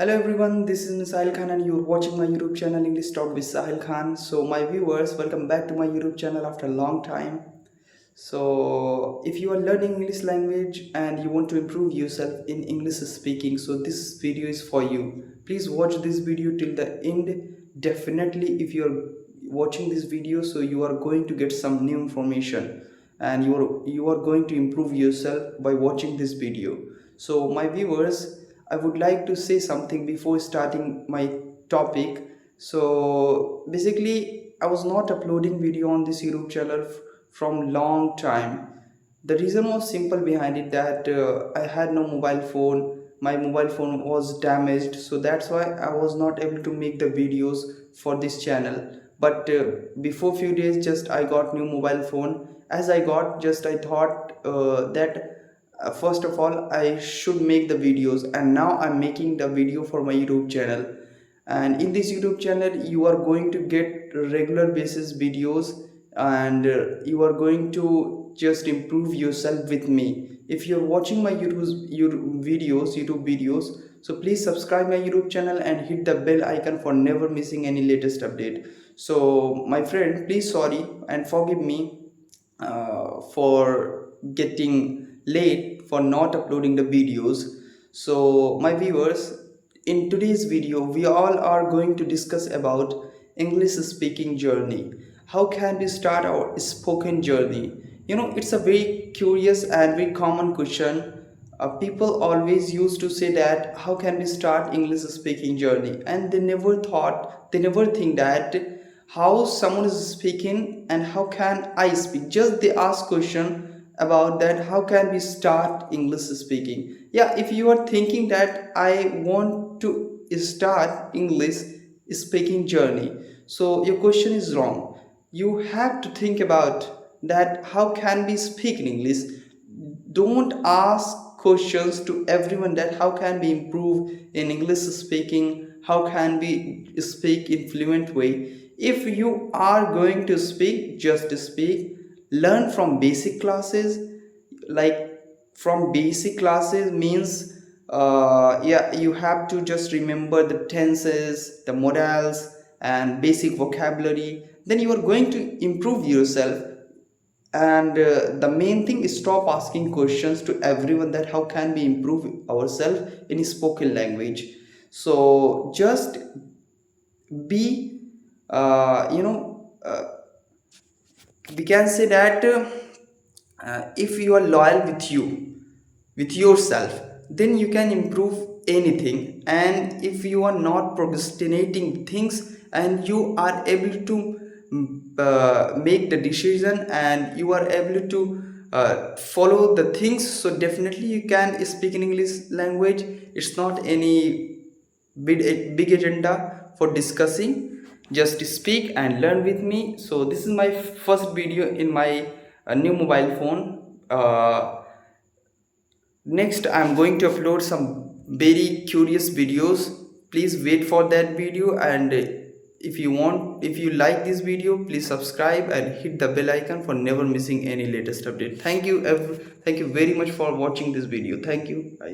Hello everyone, this is Sahil Khan and you're watching my YouTube channel English Talk with Sahil Khan. So my viewers, welcome back to my YouTube channel after a long time. So if you are learning English language and you want to improve yourself in English speaking, so this video is for you. Please watch this video till the end. Definitely if you are watching this video, so you are going to get some new information and you are going to improve yourself by watching this video. So my viewers, I would like to say something before starting my topic. So basically, I was not uploading video on this YouTube channel from long time. The reason was simple behind it that I had no mobile phone. My mobile phone was damaged, so that's why I was not able to make the videos for this channel. But before few days, just I got new mobile phone. As I got, just I thought that first of all I should make the videos, and now I'm making the video for my YouTube channel. And in this YouTube channel you are going to get regular basis videos, and you are going to just improve yourself with me. If you're watching my YouTube videos, so please subscribe my YouTube channel and hit the bell icon for never missing any latest update. So my friend, please sorry and forgive me for getting late for not uploading the videos. So my viewers, in today's video we all are going to discuss about English speaking journey. How can we start our spoken journey? It's a very curious and very common question. People always used to say that how can we start English speaking journey, and they never think that how someone is speaking and how can I speak. Just they ask question about that how can we start English speaking. Yeah, if you are thinking that I want to start English speaking journey, so your question is wrong. You have to think about that how can we speak in English. Don't ask questions to everyone that how can we improve in English speaking, how can we speak in fluent way. If you are going to speak, just speak. Learn from basic classes. Like from basic classes means yeah, you have to just remember the tenses, the modals and basic vocabulary. Then you are going to improve yourself. And the main thing is stop asking questions to everyone that how can we improve ourselves in spoken language. So just be we can say that if you are loyal with yourself, then you can improve anything. And if you are not procrastinating things and you are able to make the decision and you are able to follow the things, so definitely you can speak in English language. It's not any big agenda for discussing. Just speak and learn with me. So this is my first video in my new mobile phone. Next I'm going to upload some very curious videos. Please wait for that video, and if you like this video, please subscribe and hit the bell icon for never missing any latest update. Thank you very much for watching this video. Thank you.